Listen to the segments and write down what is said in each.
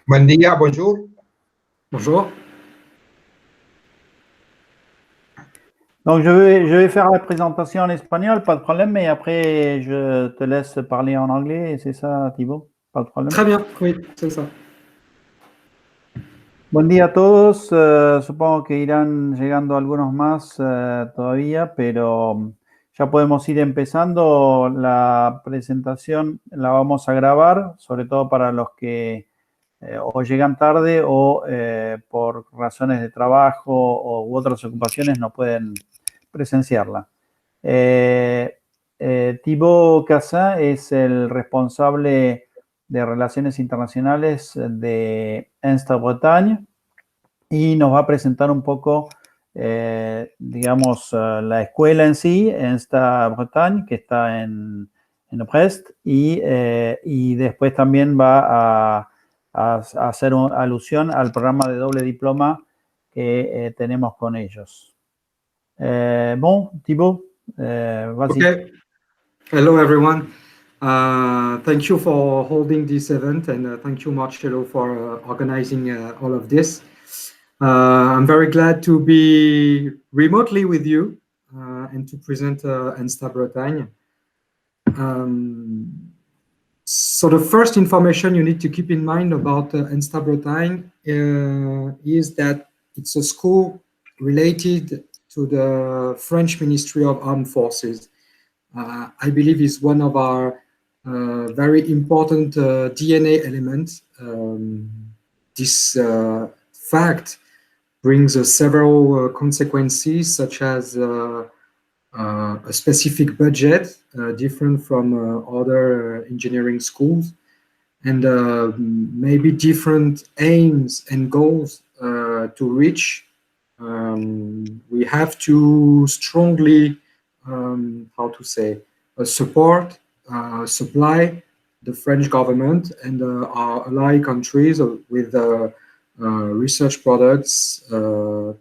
Buen día, bonjour. Bonjour. Donc, je vais faire la présentation en espagnol, pas de problème, mais après, je te laisse parler en anglais, c'est ça, Thibault? Pas de problème. Très bien, oui, c'est ça. Buen día a todos. Supongo que irán llegando algunos más todavía, pero ya podemos ir empezando. La presentación la vamos a grabar, sobre todo para los que o llegan tarde o por razones de trabajo u otras ocupaciones no pueden presenciarla. Thibault Cassin es el responsable de Relaciones Internacionales de ENSTA Bretagne y nos va a presentar un poco, digamos, la escuela en sí, ENSTA Bretagne, que está en Brest, y después también va a hacer alusión al programa de doble diploma que tenemos con ellos. Bon, Thibault, vas-y. Okay. Hello, everyone. Thank you for holding this event, and thank you, Marcelo, for organizing all of this. I'm very glad to be remotely with you and to present ENSTA Bretagne. So the first information you need to keep in mind about ENSTA Bretagne is that it's a school related to the French Ministry of Armed Forces. I believe is one of our very important DNA elements. This fact brings several consequences, such as a specific budget, different from other engineering schools, and maybe different aims and goals to reach. We have to strongly support, supply the French government and our ally countries with research products,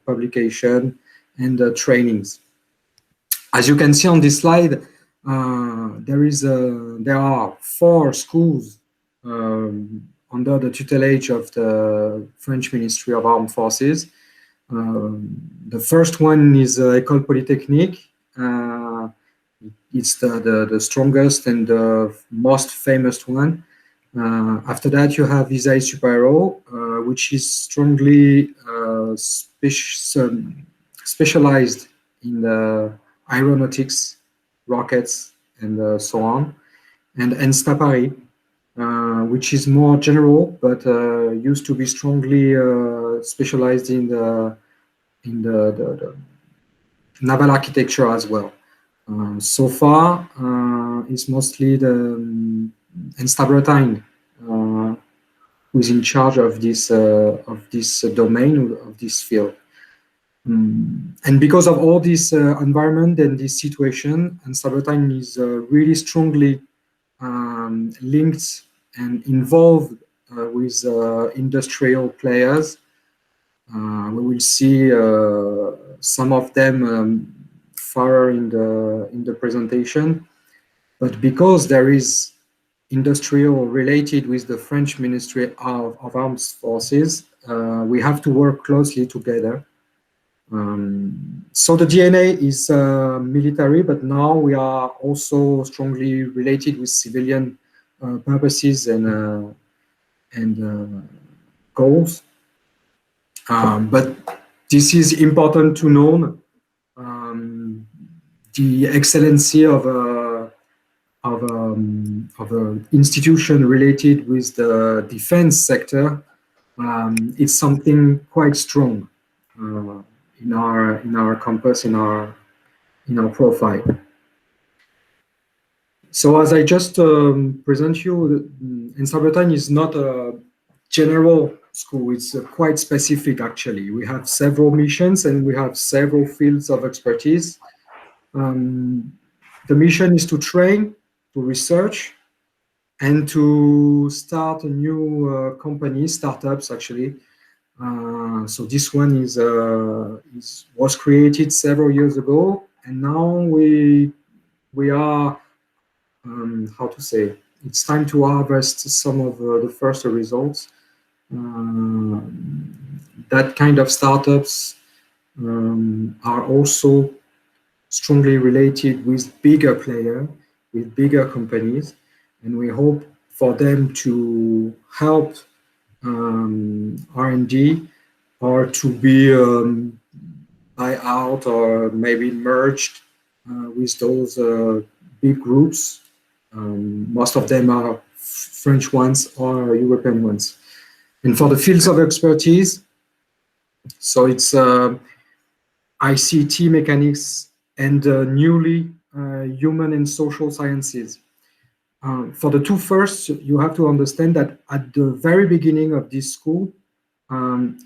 publication, and trainings. As you can see on this slide, there are 4 schools under the tutelage of the French Ministry of Armed Forces. The first one is Ecole Polytechnique. It's the strongest and the most famous one. After that, you have Isaïe Supero, which is strongly specialized in the aeronautics, rockets, and so on. And ENSTA Paris, which is more general, but used to be strongly specialized in the naval architecture as well. So far, it's mostly the ENSTA Bretagne who's in charge of this domain, of this field. And because of all this environment and this situation, ENSTA Bretagne is really strongly linked and involved with industrial players. We will see some of them further in the presentation, but because there is industrial related with the French Ministry of Armed Forces, we have to work closely together. So the DNA is military, but now we are also strongly related with civilian purposes and goals. But this is important to know. The excellency of an institution related with the defense sector is something quite strong in our campus, in our profile. So as I just present you, ENSTA Bretagne is not a general school. It's quite specific, actually. We have several missions and we have several fields of expertise. The mission is to train, to research, and to start a new company, startups actually. So this one was created several years ago, and now we are it's time to harvest some of the first results. That kind of startups are also strongly related with bigger players, with bigger companies, and we hope for them to help R&D or to be buy out or maybe merged with those big groups. Most of them are French ones or European ones. And for the fields of expertise, so it's ICT, mechanics, and newly human and social sciences. For the two first, you have to understand that at the very beginning of this school,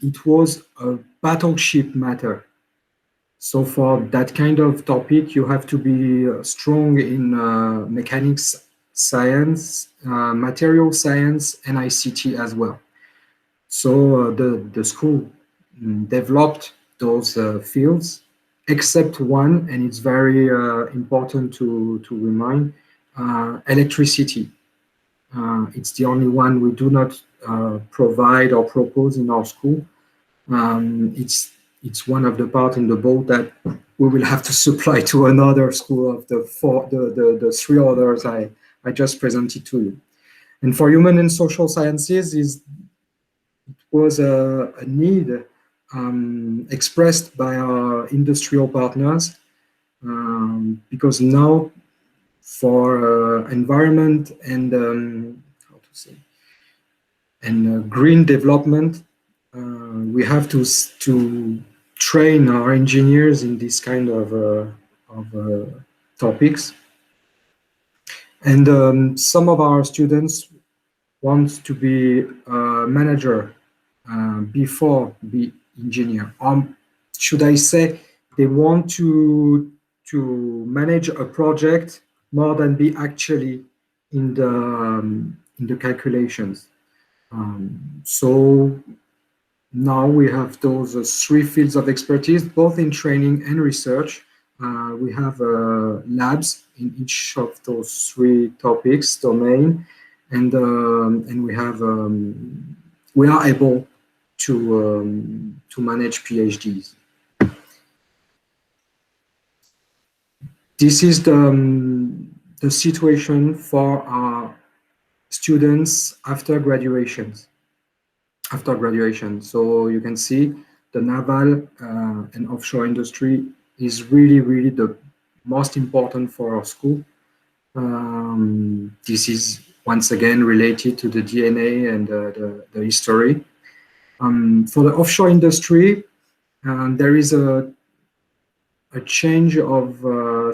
it was a battleship matter. So for that kind of topic, you have to be strong in mechanics science, material science, and ICT as well. So the school developed those fields, except one, and it's very important to remind, electricity. It's the only one we do not provide or propose in our school. It's one of the parts in the boat that we will have to supply to another school of the three others I just presented to you. And for human and social sciences, it was a need expressed by our industrial partners because now for environment and how to say and green development, we have to train our engineers in this kind of topics. And some of our students want to be a manager before be engineer. Should I say they want to manage a project more than be actually in the calculations. So now we have those three fields of expertise, both in training and research. We have labs in each of those three topics, domain, and we are able to manage PhDs. This is the situation for our students after graduation. So you can see the naval and offshore industry is really the most important for our school. This is once again related to the DNA and the history. For the offshore industry, there is a change of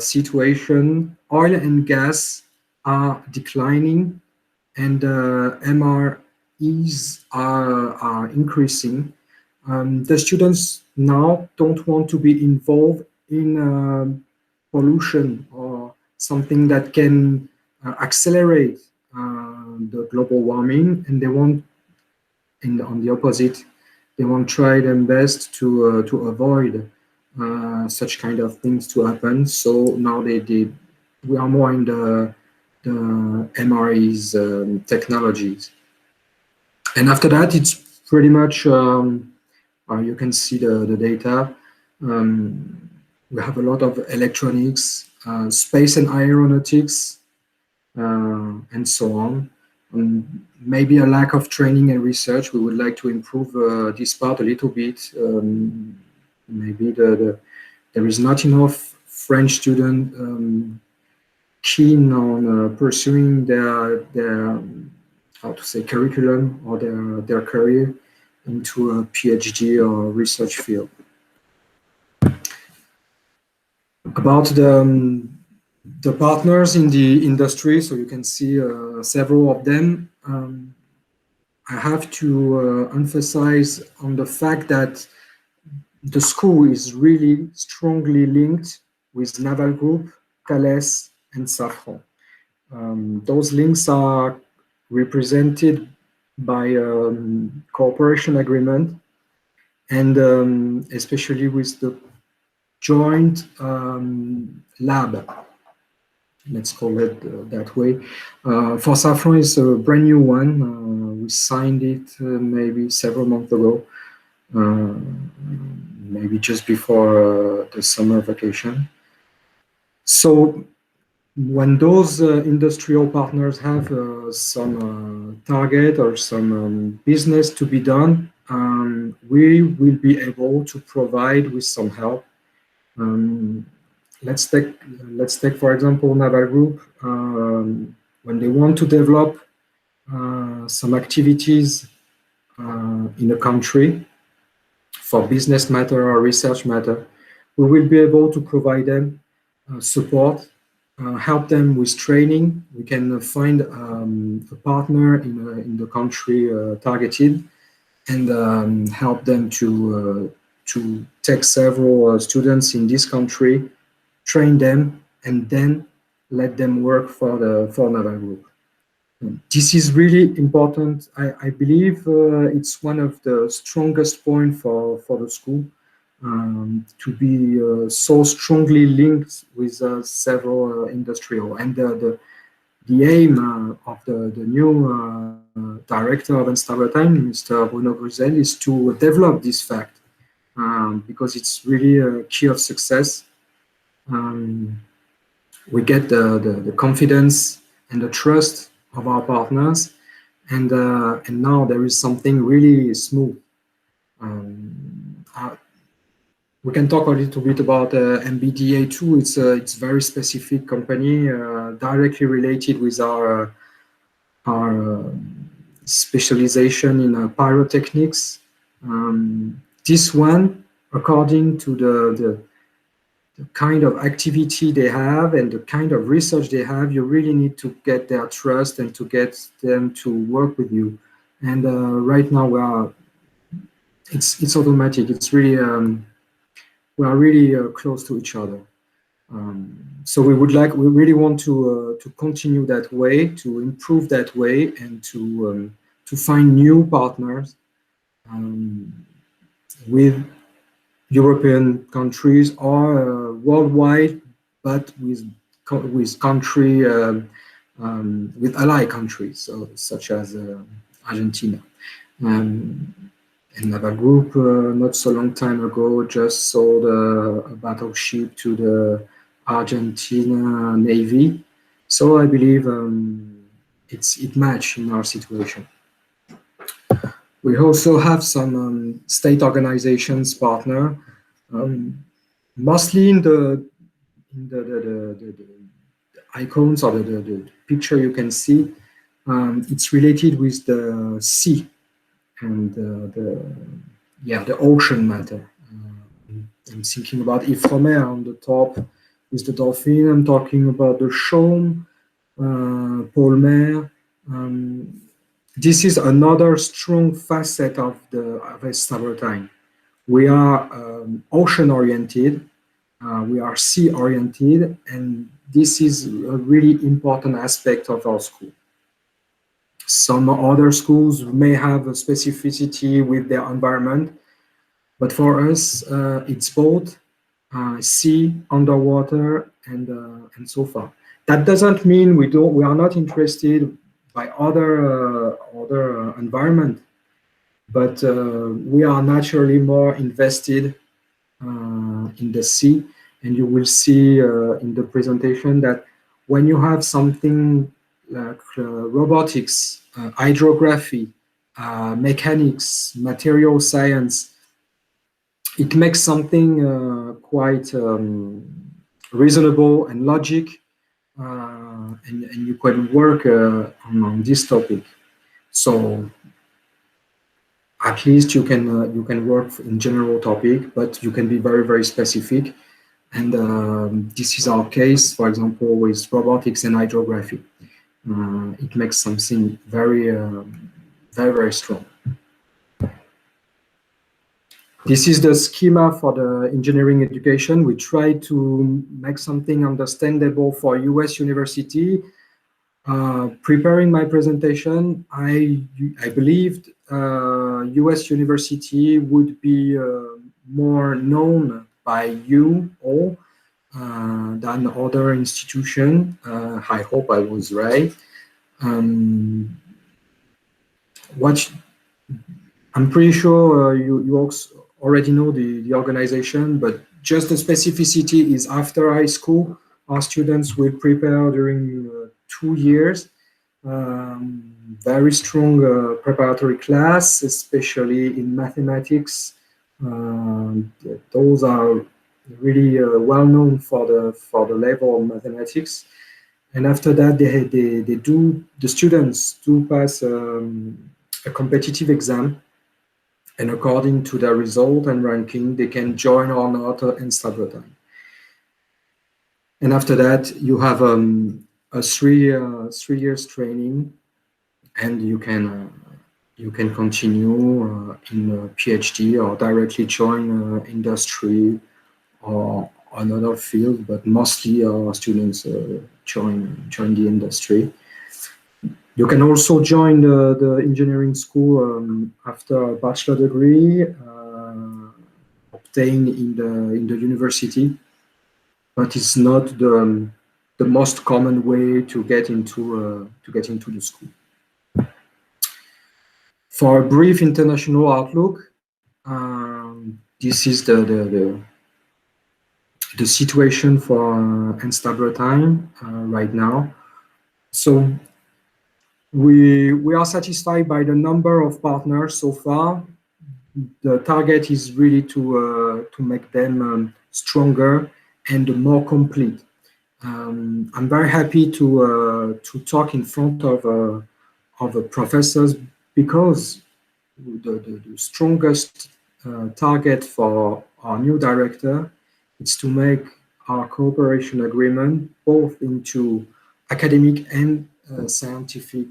situation. Oil and gas are declining, and MREs are increasing. The students now don't want to be involved in pollution or something that can accelerate the global warming, and they want, on the opposite, they want to try their best to avoid such kind of things to happen. So now we are more in the MREs technologies. And after that, it's pretty much, you can see the data. We have a lot of electronics, space and aeronautics, and so on. Maybe a lack of training and research. We would like to improve this part a little bit. Maybe there is not enough French student keen on pursuing their how to say curriculum or their career into a PhD or research field. About the partners in the industry, so you can see several of them. I have to emphasize on the fact that the school is really strongly linked with Naval Group, Thales, and Safran. Those links are represented by cooperation agreement, and especially with the joint lab. let's call it that way. For Safran, it's a brand new one. We signed it maybe several months ago, maybe just before the summer vacation. So when those industrial partners have some target or some business to be done, we will be able to provide with some help. Let's take for example Naval Group. When they want to develop some activities in a country for business matter or research matter, we will be able to provide them support, help them with training. We can find a partner in the country targeted, and help them to take several students in this country, train them, and then let them work for Naval Group. This is really important. I believe it's one of the strongest points for the school, to be so strongly linked with several industrial. And the aim of the new director of ENSTA Bretagne, Mr. Bruno Gruzel, is to develop this fact, because it's really a key of success. We get the confidence and the trust of our partners, and now there is something really smooth. We can talk a little bit about MBDA2. It's very specific company, directly related with our specialization in pyrotechnics. This one, according to the kind of activity they have and the kind of research they have, you really need to get their trust and to get them to work with you. And right now it's automatic. It's really we are really close to each other. So we really want to continue that way, to improve that way, and to find new partners with European countries or worldwide, but with country with ally countries, so, such as Argentina. And Naval Group, not so long time ago, just sold a battleship to the Argentina Navy. So I believe it matches in our situation. We also have some state organizations partner, mostly in the icons or the picture you can see. It's related with the sea and the ocean matter. I'm thinking about Ifremer on the top with the dolphin. I'm talking about the Chaume, Polmer. This is another strong facet of ENSTA Bretagne. We are ocean-oriented, we are sea-oriented, and this is a really important aspect of our school. Some other schools may have a specificity with their environment, but for us, it's both sea, underwater, and so far. That doesn't mean we are not interested by other environment, but we are naturally more invested in the sea. And you will see in the presentation that when you have something like robotics, hydrography, mechanics, material science, it makes something quite reasonable and logic, and you can work on this topic. So at least you can work in general topic, but you can be very, very specific. And this is our case, for example, with robotics and hydrography. It makes something very, very, very strong. This is the schema for the engineering education. We try to make something understandable for US university. Preparing my presentation, I believed US university would be more known by you all, than other institutions. I hope I was right. I'm pretty sure you already know the organization, but just the specificity is after high school, our students will prepare during 2 years. Very strong preparatory class, especially in mathematics. Those are really well known for the level of mathematics. And after that, the students do pass a competitive exam, and according to their result and ranking, they can join or not ENSTA Bretagne. And after that, you have a 3 years training, and you can continue in a PhD or directly join industry or another field, but mostly our students join the industry. You can also join the engineering school after a bachelor degree obtained in the university, but it's not the most common way to get into the school. For a brief international outlook, this is the situation for ENSTA Bretagne right now. So we are satisfied by the number of partners so far. The target is really to make them stronger and more complete. I'm very happy to talk in front of professors, because the strongest target for our new director is to make our cooperation agreement both into academic and scientific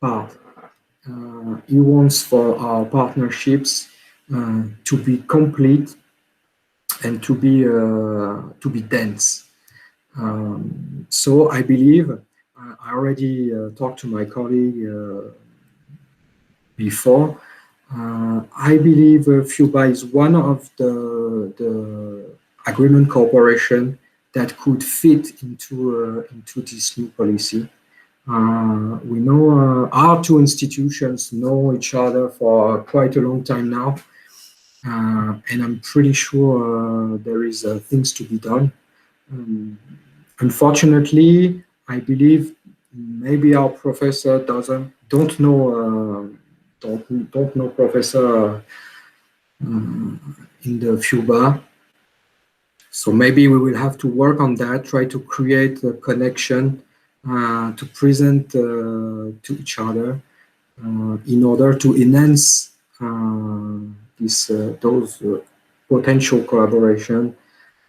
part. He wants for our partnerships to be complete and to be dense. So I believe, I already talked to my colleague before. I believe FIUBA is one of the agreement cooperation that could fit into this new policy. We know our two institutions know each other for quite a long time now, and I'm pretty sure there is things to be done. Unfortunately, I believe maybe our professor don't know professor in the FIUBA. So maybe we will have to work on that, try to create a connection, to present to each other in order to enhance those potential collaboration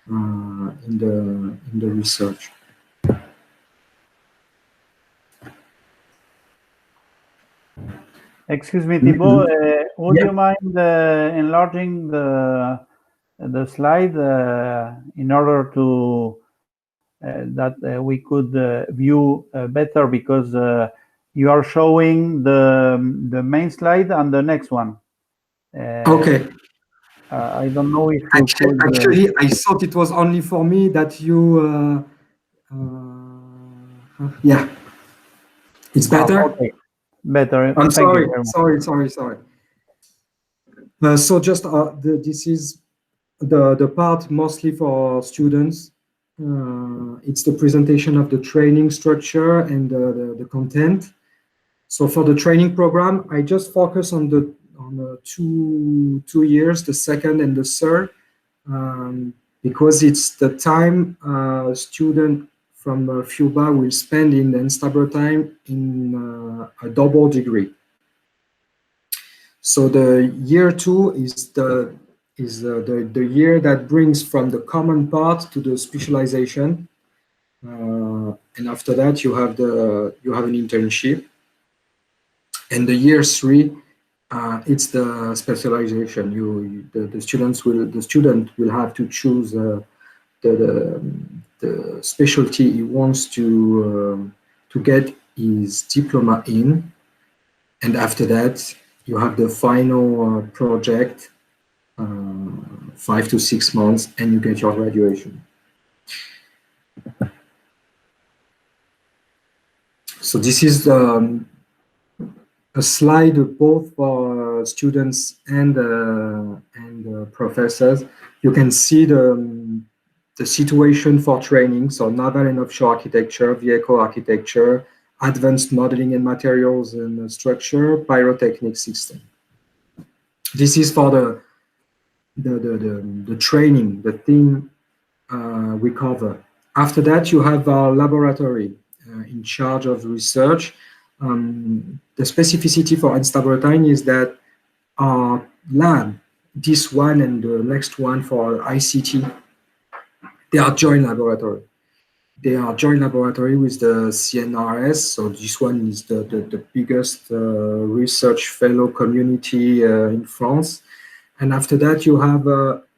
in the research. Excuse me, Thibault, would you mind enlarging the slide in order to that we could view better, because you are showing the main slide and the next one. Okay. I don't know if you actually, I thought it was only for me that you. Yeah, it's better. Okay, better. I'm Thank sorry. you. Sorry. So just this is the part mostly for students. It's the presentation of the training structure and the content. So for the training program, I just focus on the 2 years, the second and the third, because it's the time student from FIUBA will spend in the ENSTA Bretagne in a double degree. So the year 2 is the year that brings from the common part to the specialization, and after that you have an internship. And the year 3, it's the specialization. The student will have to choose the specialty he wants to get his diploma in, and after that you have the final project, 5 to 6 months, and you get your graduation. So this is a slide both for students and professors. You can see the situation for training, so naval and offshore architecture, vehicle architecture, advanced modeling and materials and structure, pyrotechnic system. This is for the training, the theme we cover. After that, you have our laboratory in charge of research. The specificity for ENSTA Bretagne is that our lab, this one and the next one for ICT, they are joint laboratory. They are joint laboratory with the CNRS. So this one is the biggest research fellow community in France. And after that, you have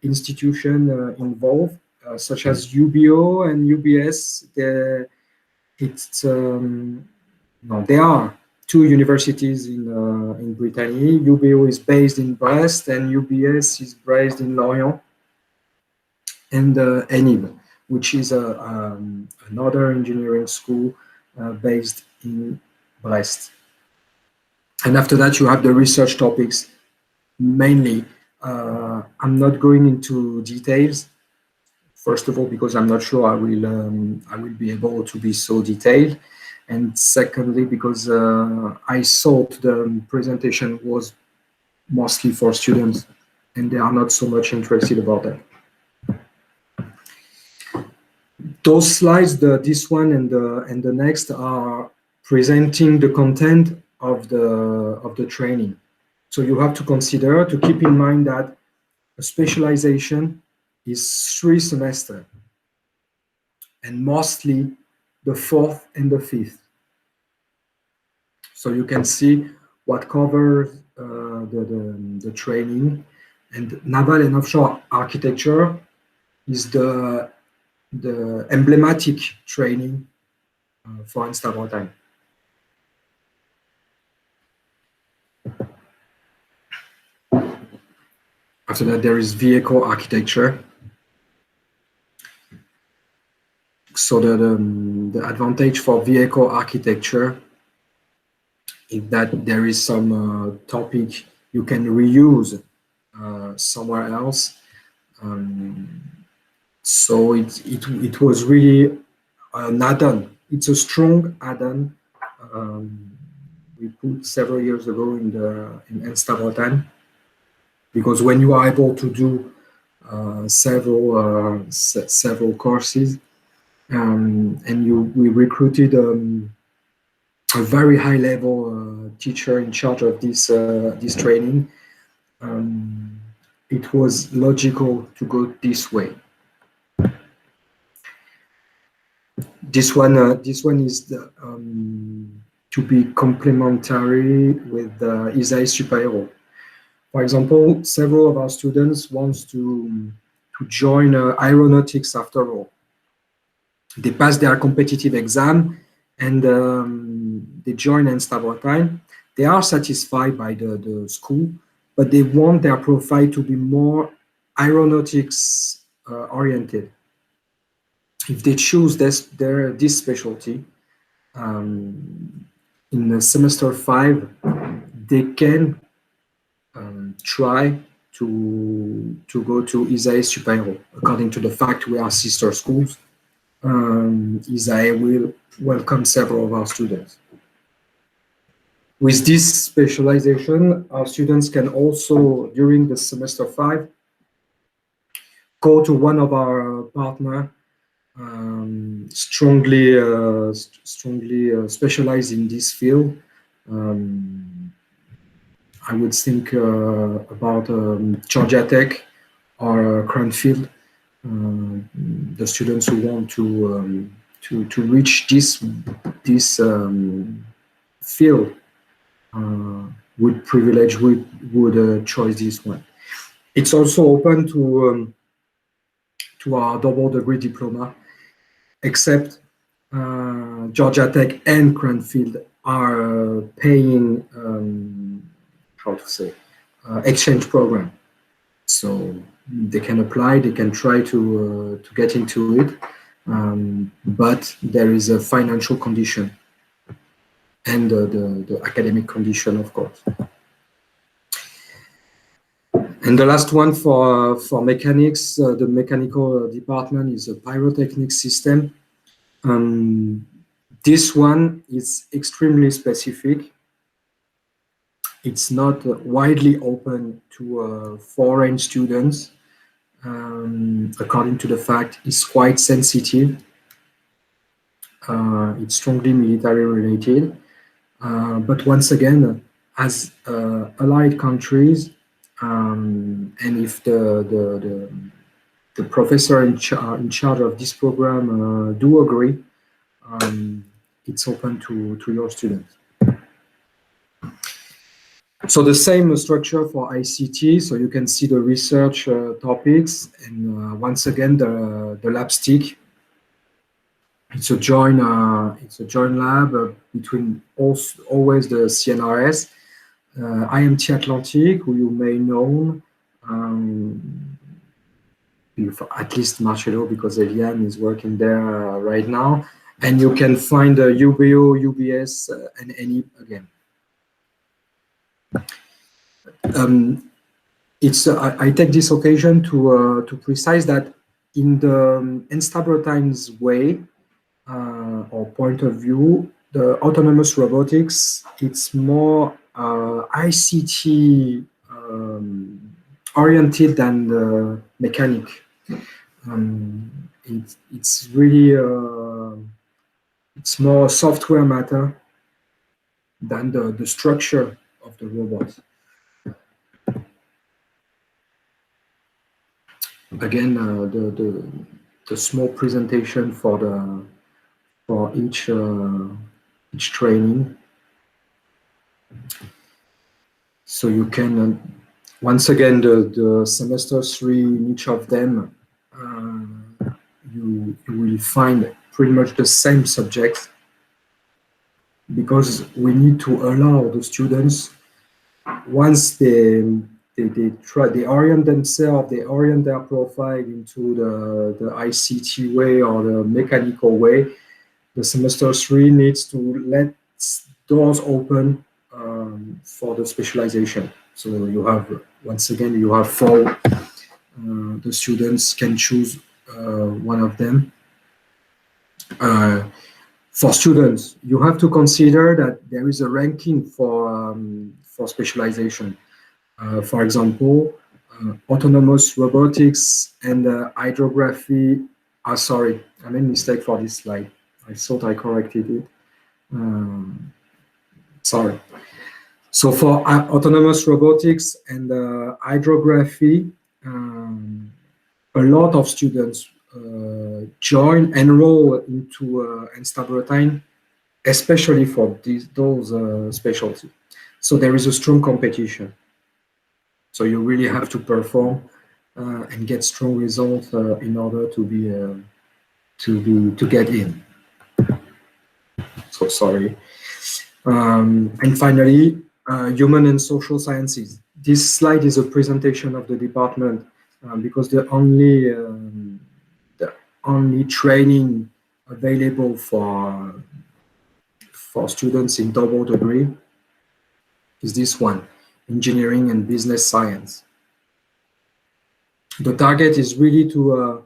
institution involved, such as UBO and UBS. There are two universities in Brittany. UBO is based in Brest, and UBS is based in Lorient. And ENIB, which is another engineering school based in Brest. And after that, you have the research topics. Mainly, I'm not going into details. First of all, because I'm not sure I will be able to be so detailed, and secondly, because I thought the presentation was mostly for students, and they are not so much interested about that. Those slides, this one and the next, are presenting the content of the training. So you have to consider, to keep in mind that a specialization is 3 semesters, and mostly the 4th and the 5th. So you can see what covers the training, and naval and offshore architecture is the emblematic training for ENSTA Bretagne. After that, there is vehicle architecture. So the advantage for vehicle architecture is that there is some topic you can reuse somewhere else. So it was really an add-on. It's a strong add-on. We put several years ago in ENSTA Bretagne, because when you are able to do several courses, and we recruited a very high-level teacher in charge of this training, it was logical to go this way. This one is to be complementary with ISAE Super-Héros. For example, several of our students want to join aeronautics after all. They pass their competitive exam and they join ENSTA Bretagne. They are satisfied by the school, but they want their profile to be more aeronautics oriented. If they choose this specialty, in the semester 5, they can try to go to ISAE Super-Héros. According to the fact we are sister schools, ISAE will welcome several of our students. With this specialization, our students can also, during the semester 5, go to one of our partners strongly specialized in this field. I would think about Georgia Tech or Cranfield. The students who want to reach this field would choose this one. It's also open to our double degree diploma, except Georgia Tech and Cranfield are paying exchange program. So they can apply, they can try to get into it, but there is a financial condition and the academic condition, of course. And the last one for mechanics, the mechanical department is a pyrotechnic system. This one is extremely specific. It's not widely open to foreign students, according to the fact it's quite sensitive. It's strongly military related. But once again, as allied countries, and if the professor in charge of this program do agree, it's open to your students. So the same structure for ICT. So you can see the research topics, and once again the lab stick. It's a joint lab between always the CNRS. IMT Atlantic, who you may know, at least Marcelo, because Eliane is working there right now. And you can find UBO, UBS, and ENIP again. I take this occasion to precise that in the ENSTA Bretagne's way or point of view, the autonomous robotics, it's more ICT oriented than the mechanic. It's really it's more software matter than the structure of the robot. Again, the small presentation for each training. So you can once again the semester 3 in each of them, you will find pretty much the same subjects, because we need to allow the students, once they orient themselves, they orient their profile into the ICT way or the mechanical way, the semester 3 needs to let doors open for the specialization. So you have, once again, you have 4, the students can choose one of them. For students, you have to consider that there is a ranking for specialization. For example, autonomous robotics and hydrography. Sorry, I made a mistake for this slide. I thought I corrected it. Sorry. So for autonomous robotics and hydrography, a lot of students enroll into ENSTA Bretagne, especially for those specialties. So there is a strong competition. So you really have to perform and get strong results in order to get in. So sorry. And finally, human and social sciences. This slide is a presentation of the department because the only training available for students in double degree is this one, engineering and business science. The target is really to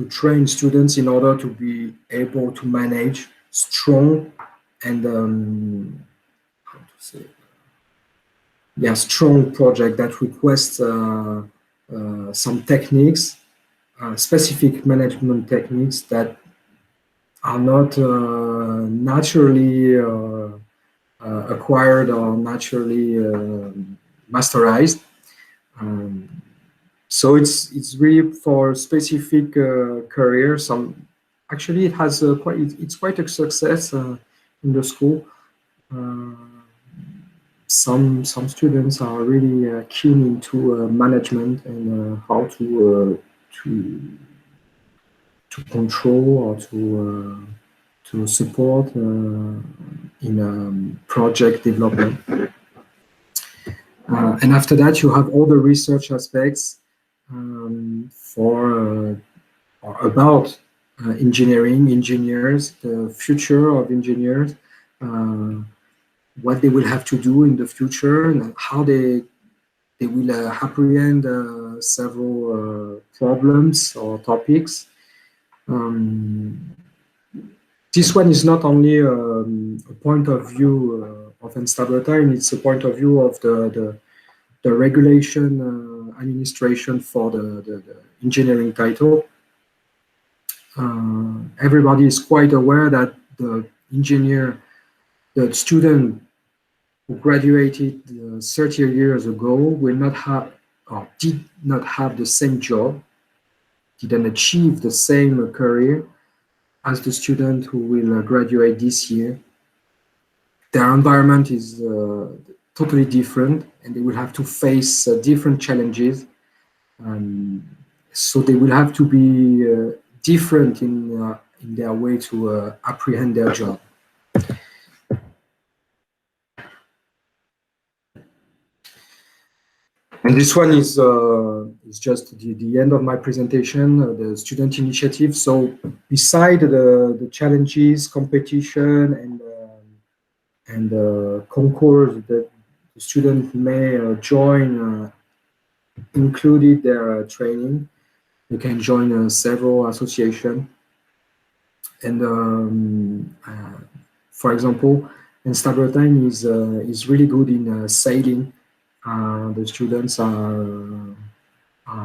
train students in order to be able to manage strong and how to say, yeah, strong project that requests some techniques, specific management techniques that are not naturally acquired or naturally masterized. So it's really for specific career. Actually it has it's quite a success in the school. Some students are really keen into management and how to control or to support in project development. And after that, you have all the research aspects for or about engineering, engineers, the future of engineers, what they will have to do in the future, and how they will apprehend several problems or topics. This one is not only a point of view of ENSTA Bretagne, it's a point of view of the regulation administration for the engineering title. Everybody is quite aware that the student who graduated 30 years ago will not have, or did not have the same job, didn't achieve the same career as the student who will graduate this year. Their environment is totally different, and they will have to face different challenges. So they will have to be different in their way to apprehend their job. And this one is just the end of my presentation, the student initiative. So beside the challenges, competition, and concours that the student may join, included their training, you can join several associations. And for example, ENSTA Bretagne is really good in sailing. The students are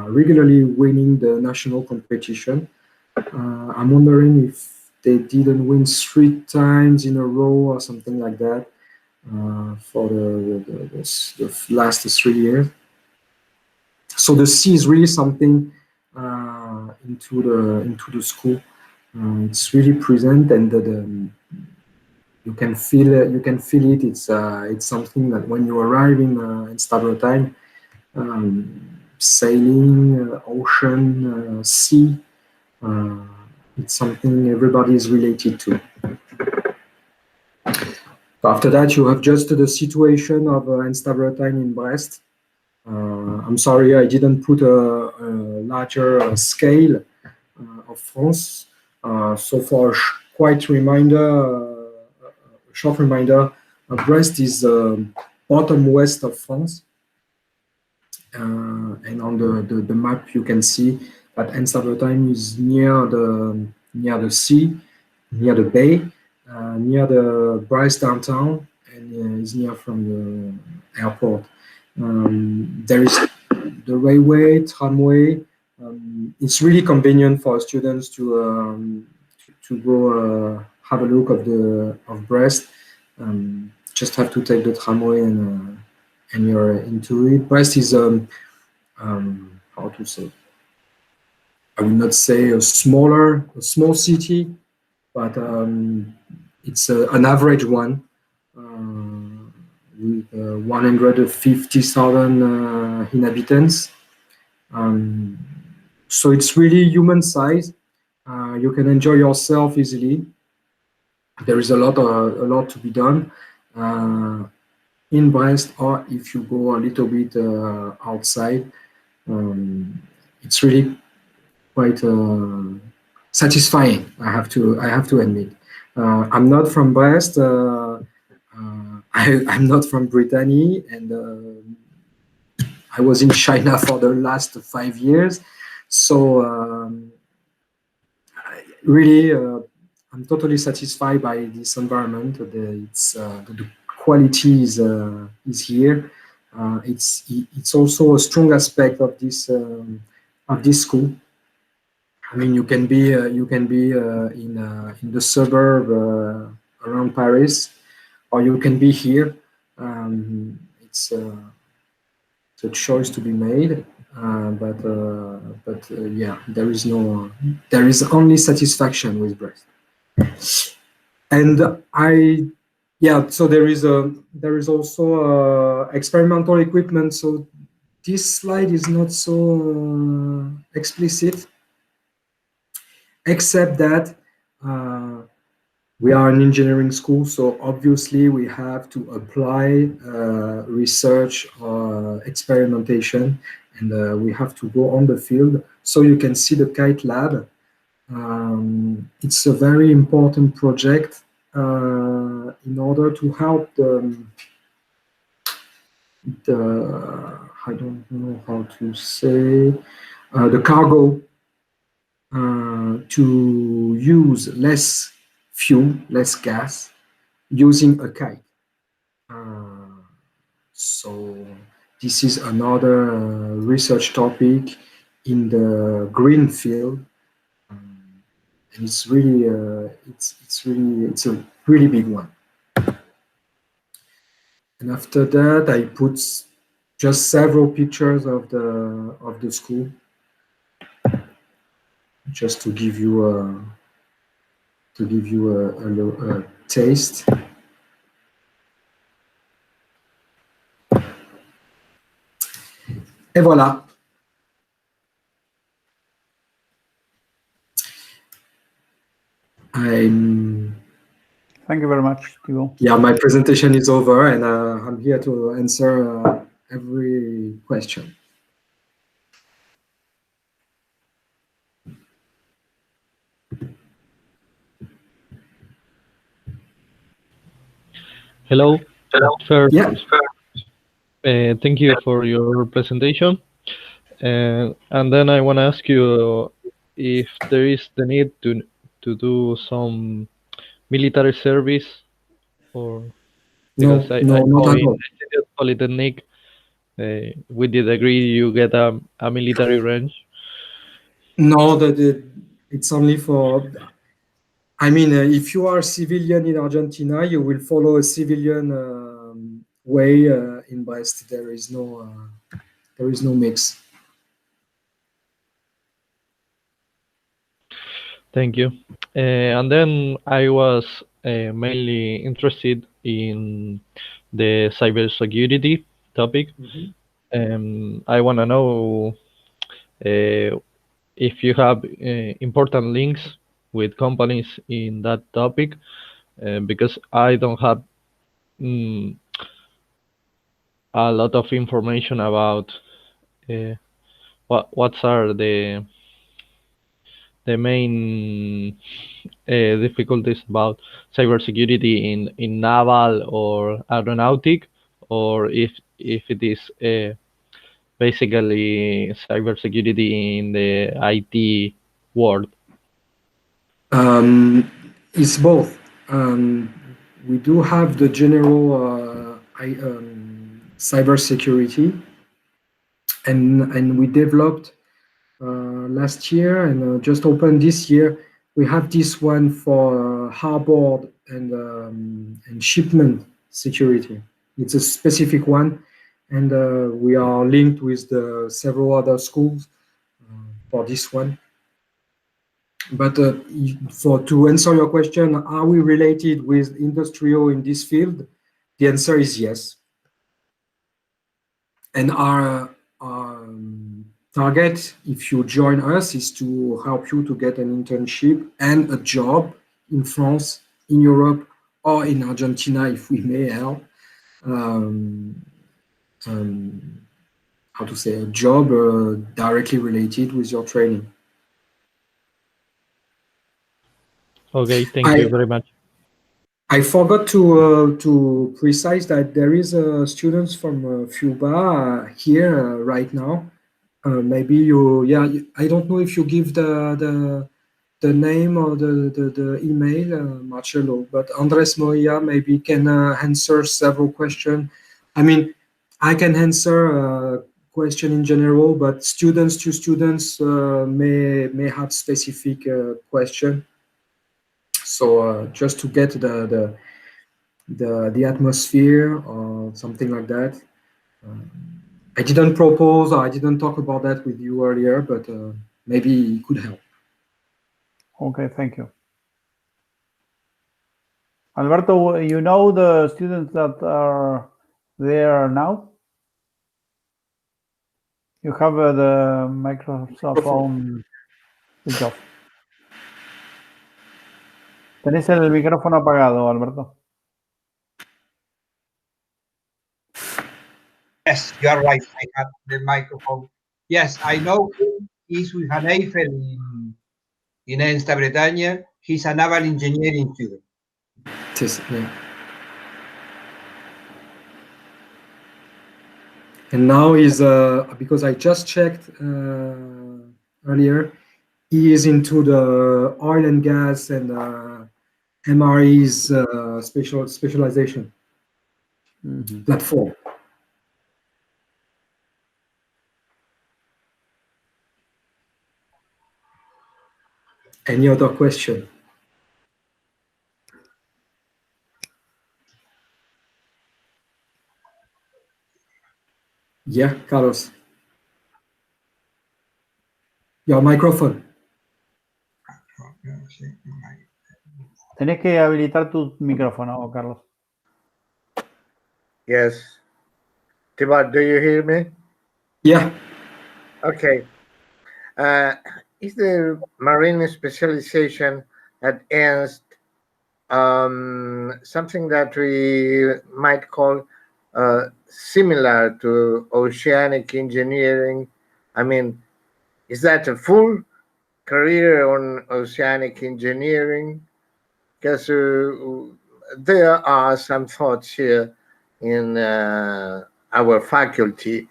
regularly winning the national competition. I'm wondering if they didn't win 3 times in a row or something like that for the last 3 years. So the sea is really something into the school. It's really present, and you can feel it. It's something that when you arrive in ENSTA Bretagne, sailing, ocean, sea, it's something everybody is related to. After that, you have just the situation of ENSTA Bretagne in Brest. I'm sorry, I didn't put a larger scale of France. So for quite short reminder, Brest is bottom west of France. And on the map, you can see that ENSTA Bretagne is near the sea, near the bay, near the Brest downtown, and is near from the airport. There is the railway, tramway. It's really convenient for students to go have a look of Brest. Just have to take the tramway and you're into it. Brest is how to say? I would not say a small city, but it's an average one with 150,000 inhabitants. So it's really human size. You can enjoy yourself easily. There is a lot to be done in Brest, or if you go a little bit outside. It's really quite satisfying. I have to admit. I'm not from Brest. I'm not from Brittany, and I was in China for the last 5 years. So really, I'm totally satisfied by this environment. The quality is here. It's also a strong aspect of this school. I mean, you can be in the suburb around Paris, or you can be here. It's a choice to be made, but yeah, there is only satisfaction with Brest. And so there is also experimental equipment. So this slide is not so explicit, except that we are an engineering school, so obviously we have to apply research or experimentation, and we have to go on the field. So you can see the kite lab. It's a very important project in order to help I don't know how to say, the cargo to use less fuel, less gas, using a kite. So this is another research topic in the green field, and it's really it's a really big one. And after that, I put just several pictures of the school, just to give you a taste. Et voilà. Thank you very much, Thibault. Yeah, my presentation is over, and I'm here to answer every question. Hello. First, Yeah. thank you for your presentation. And then I want to ask you if there is the need to do some military service, or because I No, not know at in all. the Polytechnic, with the degree you get a military range. No, it's only for. I mean, if you are a civilian in Argentina, you will follow a civilian way in BEST. There is no mix. Thank you. And then I was mainly interested in the cybersecurity topic. I want to know if you have important links with companies in that topic, because I don't have a lot of information about what are the main difficulties about cybersecurity in naval or aeronautic, or if it is basically cybersecurity in the IT world. It's both. We do have the general cybersecurity, and we developed last year and just opened this year. We have this one for harbor and shipment security. It's a specific one, and we are linked with several other schools for this one. But to answer your question, are we related with industrial in this field? The answer is yes. And our target, if you join us, is to help you to get an internship and a job in France, in Europe, or in Argentina, if we may help. How to say, a job directly related with your training. Okay, thank you very much. I forgot to precise that there is students from FIUBA here right now. Maybe I don't know if you give the name or the email, Marcelo, but Andres Moya maybe can answer several questions. I mean, I can answer a question in general, but students to students may have specific question. So just to get the atmosphere or something like that. I didn't propose or I didn't talk about that with you earlier, but maybe it could help. Okay, thank you. Alberto, you know the students that are there now? You have the microphone switch off. Tenés el micrófono apagado, Alberto. Yes, you are right. I have the microphone. Yes, I know he's with an Eiffel in ENSTA Bretagne. He's a naval engineering student. Yes, yeah. And now he's, because I just checked earlier, he is into the oil and gas and MRE's specialization platform. Any other question? Yeah, Carlos. Your microphone. Tenés que habilitar tu micrófono, Carlos. Yes. Thibault, do you hear me? Yeah. Okay. Is the marine specialization at ENST something that we might call similar to oceanic engineering? I mean, is that a full career on oceanic engineering? Because there are some thoughts here in our faculty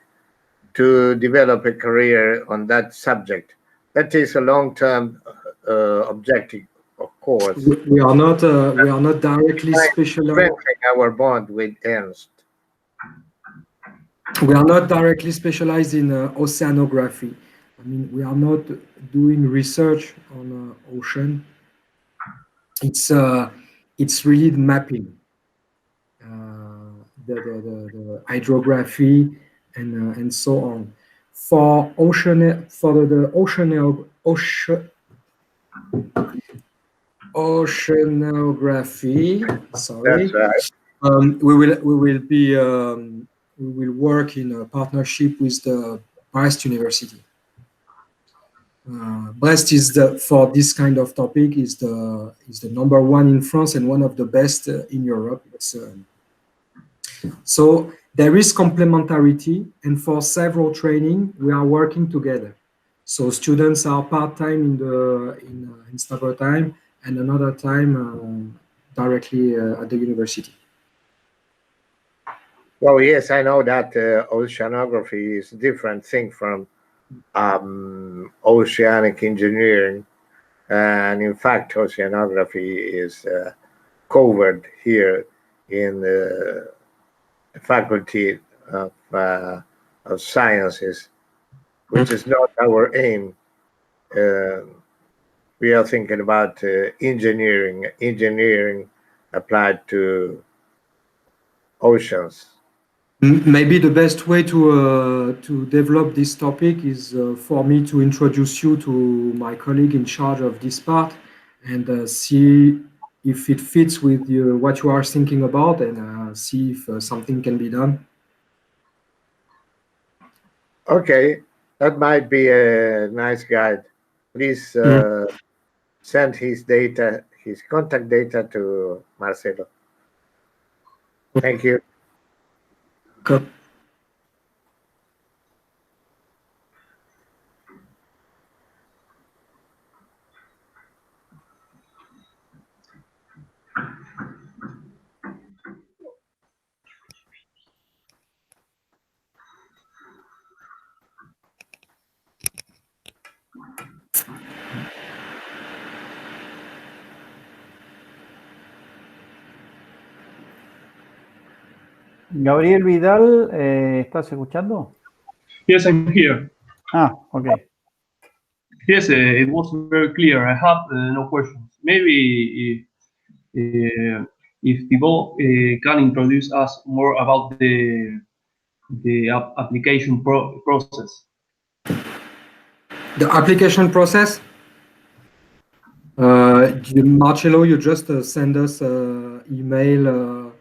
to develop a career on that subject. That is a long-term objective, of course. We are not directly specialized. Strengthening our bond with ENST. We are not directly specialized in oceanography. I mean, we are not doing research on ocean. It's really the mapping, the hydrography, and so on. For oceanography, sorry. That's right. We will work in a partnership with the Brest University. Brest is for this kind of topic is the #1 in France and one of the best in Europe. So there is complementarity, and for several training we are working together. So students are part-time in ENSTA Bretagne and another time directly at the university. Well, yes, I know that oceanography is a different thing from oceanic engineering, and in fact, oceanography is covered here in the Faculty of Sciences, which is not our aim. We are thinking about engineering applied to oceans. Maybe the best way to develop this topic is for me to introduce you to my colleague in charge of this part and see if it fits with what you are thinking about, and see if something can be done. Okay, that might be a nice guide. Please send his contact data to Marcelo. Thank you. Good. Gabriel Vidal, ¿estás escuchando? Yes, I'm here. Ah, okay. Yes, it was very clear. I have no questions. Maybe if Thibault can introduce us more about the application process. The application process? Marcello, you just send us an email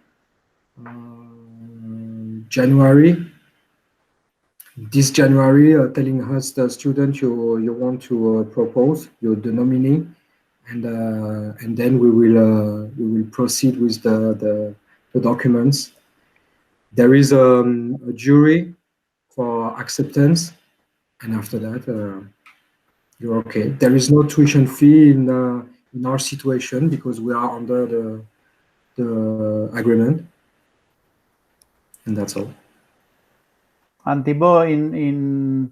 this January, telling us the student you want to propose, the nominee, and then we will proceed with the documents. There is a jury for acceptance, and after that you're okay. There is no tuition fee in our situation because we are under the agreement, and that's all. And Thibault, in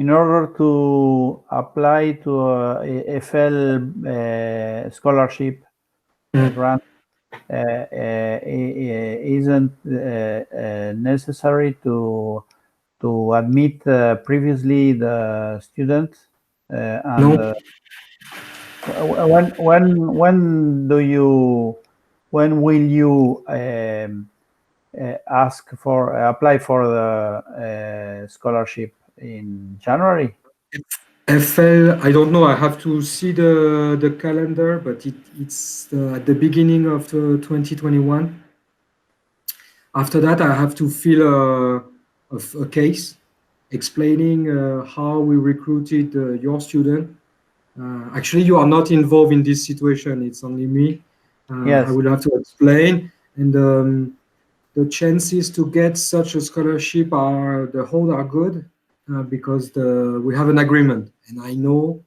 order to apply to a FL scholarship grant, isn't necessary to admit previously the student, and No. when will you apply for the scholarship in January? FL, I don't know. I have to see the calendar, but it's at the beginning of 2021. After that, I have to fill a case explaining how we recruited your student. Actually, you are not involved in this situation. It's only me. Yes. I will have to explain. And the chances to get such a scholarship are good because we have an agreement. And I know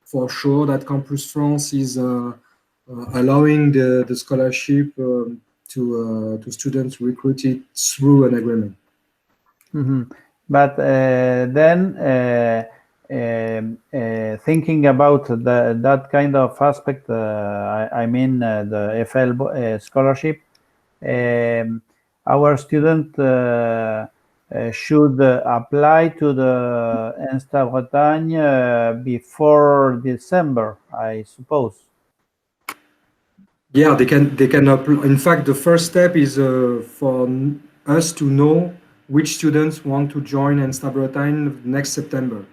for sure that Campus France is allowing the scholarship to students recruited through an agreement. Mm-hmm. But then thinking about that kind of aspect, I mean the FL scholarship, our student should apply to the ENSTA Bretagne before December, I suppose. Yeah, they can apply. In fact, the first step is for us to know which students want to join ENSTA Bretagne next September.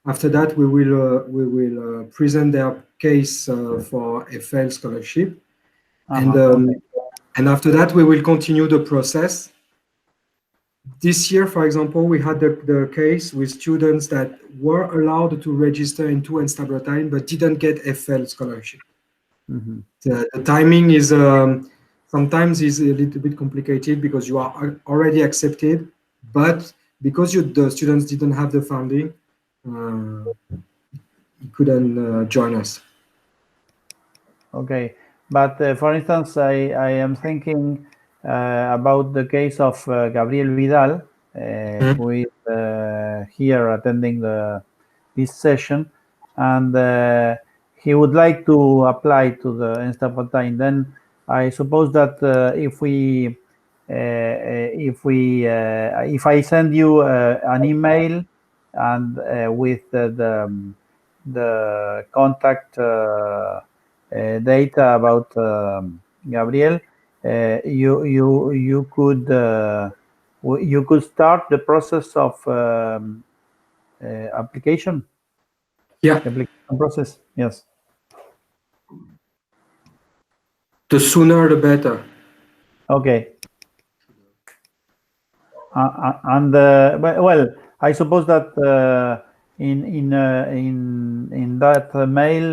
After that, we will present their case for FL scholarship, and after that, we will continue the process. This year, for example, we had the case with students that were allowed to register into ENSTA Bretagne but didn't get FL scholarship. Mm-hmm. The timing is sometimes is a little bit complicated because you are already accepted, but because the students didn't have the funding, you couldn't join us. Okay, but for instance, I am thinking about the case of Gabriel Vidal, who is here attending this session, and he would like to apply to the ENSTA Bretagne. Then I suppose that if I send you an email and with the contact data about Gabriel, you could start the process of application. Yeah. Application process. Yes. The sooner the better. Okay. And well, I suppose that in that mail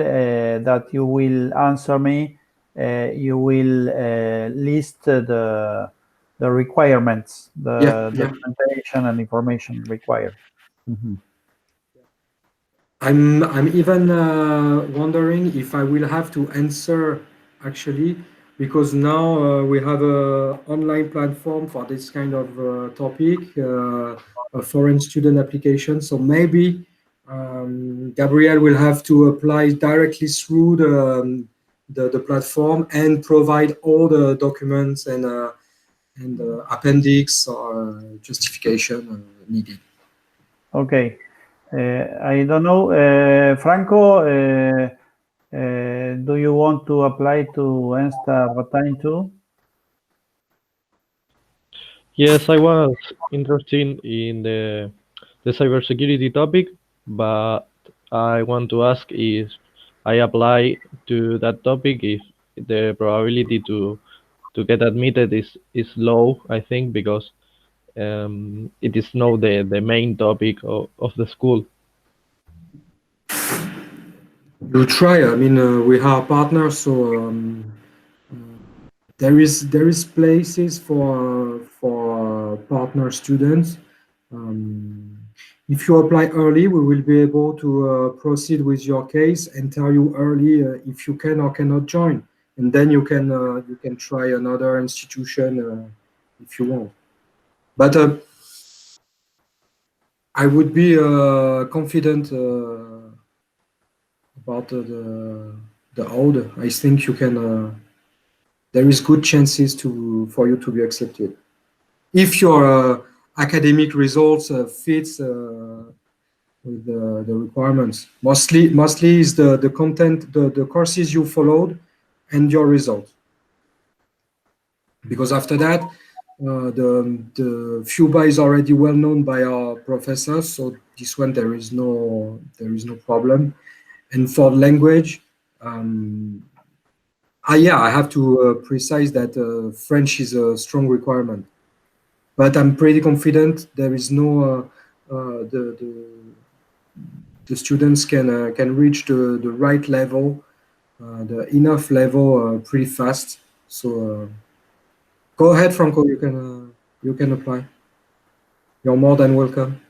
that you will answer me, you will list the requirements, the documentation and information required. Mm-hmm. I'm even wondering if I will have to answer actually, because now we have a online platform for this kind of topic, a foreign student application. So maybe Gabriel will have to apply directly through the platform and provide all the documents and appendix or justification needed. Okay. I don't know, Franco, do you want to apply to ENSTA Bretagne too? Yes, I was interested in the cybersecurity topic, but I want to ask if I apply to that topic, if the probability to get admitted is low, I think, because it is not the main topic of the school. You try. I mean, we are partners, so there is places for partner students. if you apply early, we will be able to proceed with your case and tell you early if you can or cannot join, and then you can try another institution if you want. But I would be confident about the old. I think you can. There is good chances for you to be accepted if your academic results fits with the requirements. Mostly is the content, the courses you followed, and your results. Because after that, the FIUBA is already well known by our professors, so this one there is no problem. And for language, yeah, I have to precise that French is a strong requirement, but I'm pretty confident there is no the students can reach the right level, the enough level pretty fast. So go ahead, Franco. You can apply. You're more than welcome.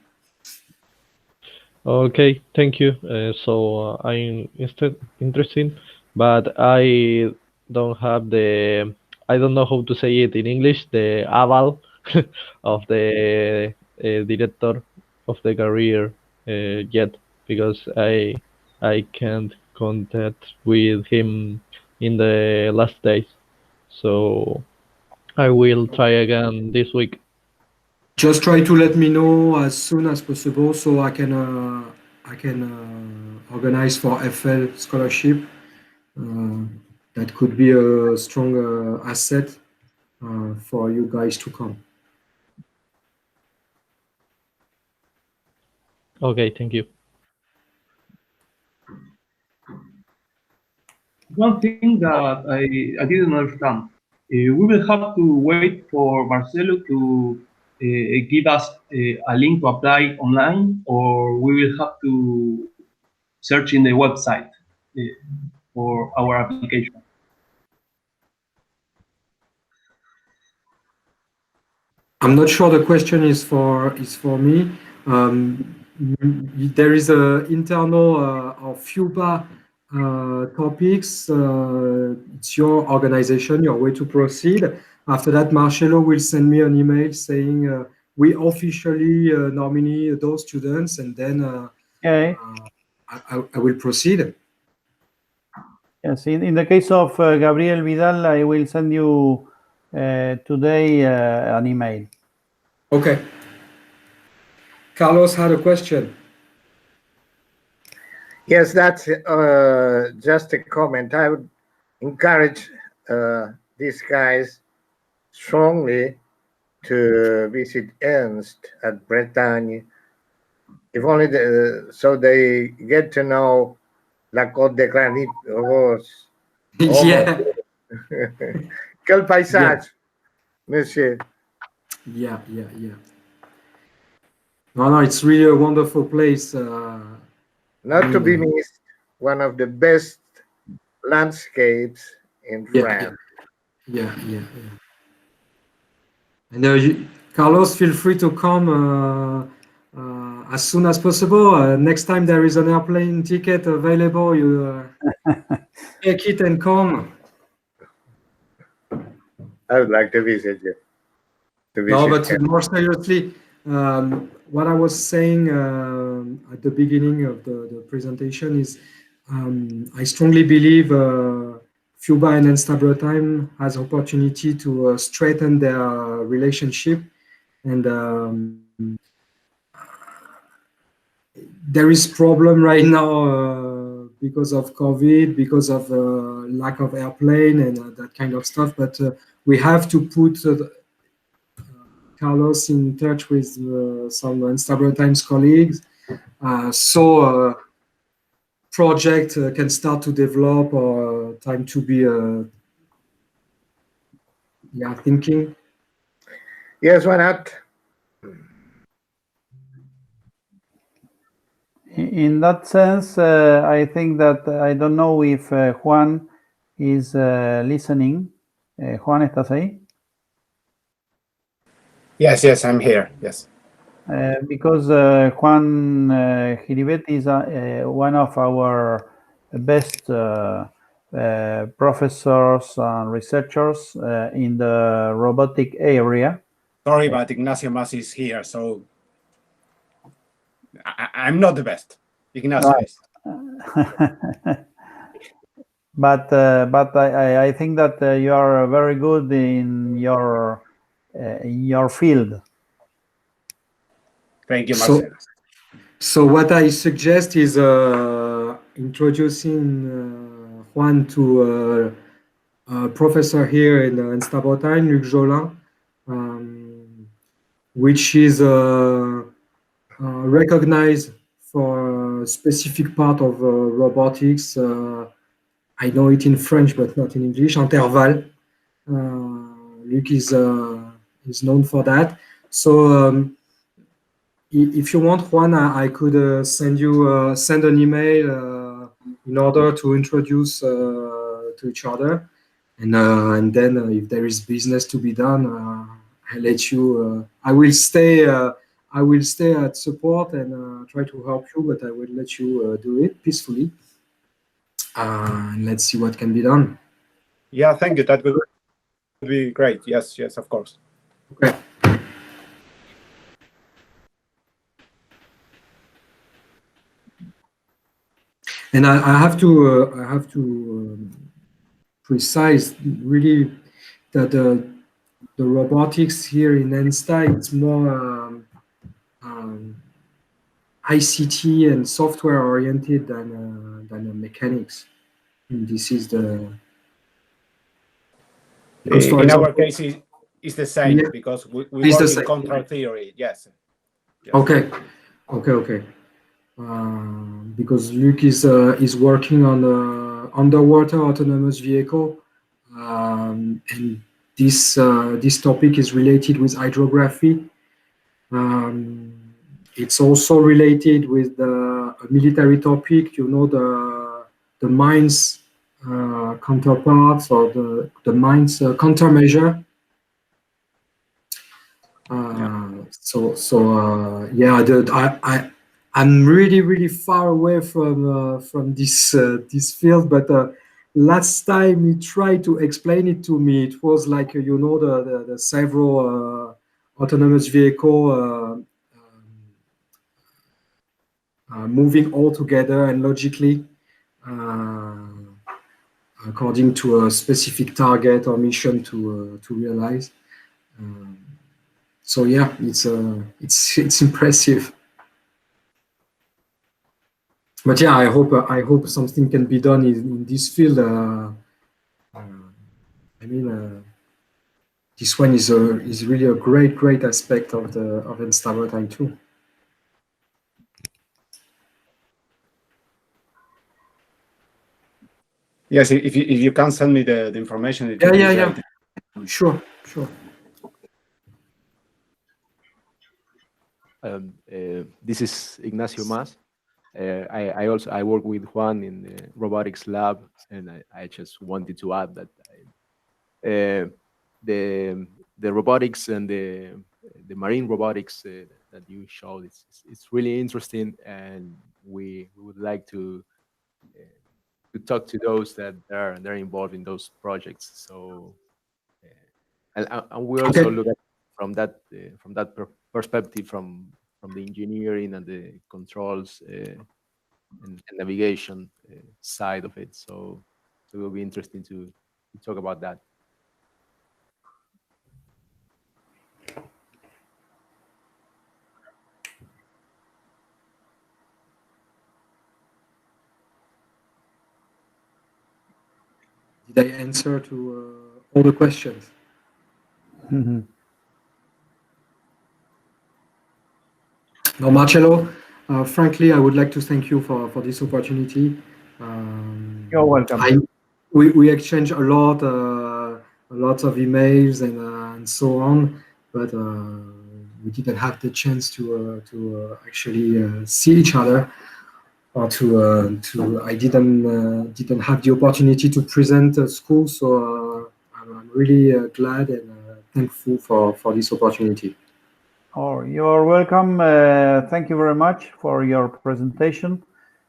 Okay, thank you. I'm interested, but I don't have I don't know how to say it in English, the aval of the director of the career yet, because I can't contact with him in the last days. So I will try again this week. Just try to let me know as soon as possible so I can organize for FL scholarship. That could be a strong asset for you guys to come. Okay, thank you. One thing that I didn't understand, we will have to wait for Marcelo to give us a link to apply online, or we will have to search in the website for our application. I'm not sure the question is for me. There is a internal of FIUBA topics. It's your organization, your way to proceed. After that, Marcelo will send me an email saying we officially nominate those students, and then Okay. I will proceed. Yes, in the case of Gabriel Vidal, I will send you today an email. Okay. Carlos had a question. Yes, that's just a comment. I would encourage these guys strongly to visit ENSTA at Bretagne, if only so they get to know la Côte de Granit Rose. Yeah. Quel paysage, monsieur. Yeah. No, it's really a wonderful place. Not to be missed, one of the best landscapes in France. Yeah. And Carlos, feel free to come as soon as possible. Next time there is an airplane ticket available, you take it and come. I would like to visit you. No, but more seriously, what I was saying at the beginning of the presentation is I strongly believe FIUBA and ENSTA Bretagne has opportunity to strengthen their relationship, and there is problem right now because of COVID, because of lack of airplane and that kind of stuff. But we have to put Carlos in touch with some ENSTA Bretagne colleagues, so project can start to develop or time to be thinking. Yes, why not? In that sense, I think that I don't know if Juan is listening. Juan, ¿estás ahí? Yes, I'm here. Yes. because Juan Giribet is one of our best professors and researchers in the robotic area. Sorry, but Ignacio Mas is here, so I'm not the best. Ignacio is. But I think that you are very good in your field. Thank you, Marcelo. So what I suggest is introducing Juan to a professor here in ENSTA Bretagne, Luc Jolin, which is recognized for a specific part of robotics. I know it in French, but not in English. Interval. Luc is known for that. So if you want, Juan, I could send an email in order to introduce to each other, and then if there is business to be done, I'll let you. I will stay at support and try to help you, but I will let you do it peacefully. And let's see what can be done. Yeah, thank you. That would be great. Yes, of course. Okay. And I have to precise really that the robotics here in ENSTA, it's more ICT and software oriented than mechanics. And this is the in our case it's the same, yeah, because we work in control theory. Yes. Okay. Because Luc is working on the underwater autonomous vehicle, and this topic is related with hydrography. It's also related with a military topic, the mines counterparts, or the mines countermeasure. I'm really far away from this field, but last time he tried to explain it to me, it was like the several autonomous vehicle moving all together and logically according to a specific target or mission to realize. So yeah, it's impressive. But yeah, I hope something can be done in this field. This one is really a great aspect of ENSTA Bretagne too. Yes, if you can send me the information. Yeah. Sure. This is Ignacio Mas. I work with Juan in the robotics lab, and I just wanted to add that the robotics and the marine robotics that you showed, it's really interesting, and we would like to talk to those that they're involved in those projects. So and we also look at from that perspective, from the engineering and the controls and navigation side of it. So it will be interesting to talk about that. Did I answer to all the questions? Mm-hmm. No, Marcello, frankly, I would like to thank you for this opportunity. You're welcome. We exchange a lot of emails and so on, but we didn't have the chance to actually see each other, or I didn't have the opportunity to present at school. So I'm really glad and thankful for this opportunity. Oh, you're welcome. Thank you very much for your presentation.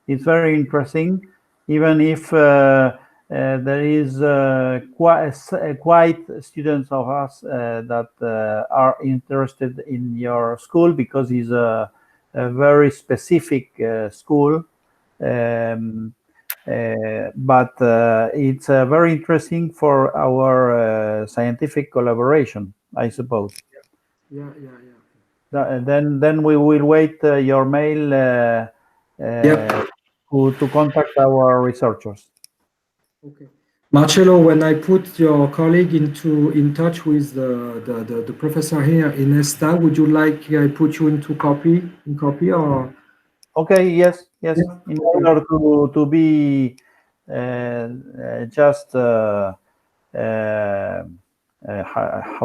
It's very interesting, even if there is quite students of us that are interested in your school, because it's a very specific school. But it's very interesting for our scientific collaboration, I suppose. Yeah. Then we will wait your mail to contact our researchers. Okay. Marcello, when I put your colleague in touch with the professor here in ENSTA, would you like I put you in copy or? Okay, yes. Yeah. In order to be just how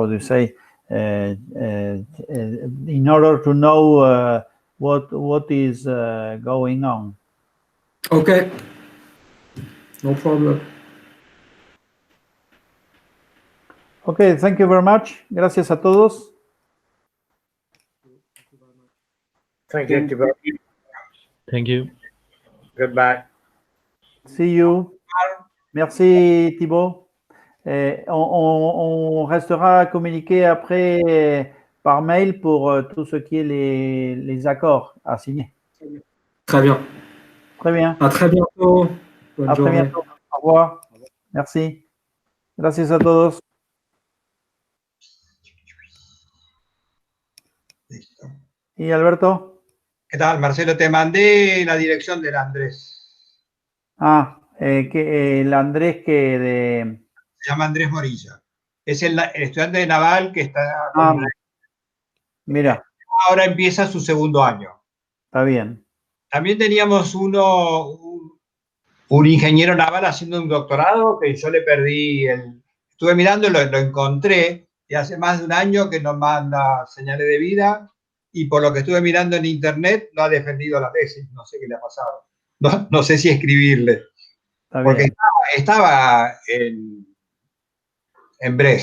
do you say, in order to know what is going on. Okay, no problem. Okay, thank you very much. Gracias a todos. Thank you, Thibault. Thank you. Goodbye. See you. Merci Thibault. On restera communiqué après par mail pour tout ce qui est les accords à signer. Très bien. Très bien. À très bientôt. Bonne À journée. très bientôt. Au revoir. Merci. Gracias a todos. Listo. ¿Y Alberto? ¿Qué tal, Marcelo? Te mandé la dirección del Andrés. Que el Andrés que de... Se llama Andrés Morilla. Es el estudiante de Naval que está... Mira. Ahora empieza su segundo año. Está bien. También teníamos un ingeniero naval haciendo un doctorado que yo le perdí estuve mirando, lo encontré, y hace más de un año que nos manda señales de vida, y por lo que estuve mirando en internet no ha defendido la tesis, no sé qué le ha pasado. No sé si escribirle. Está porque bien. estaba en Brest.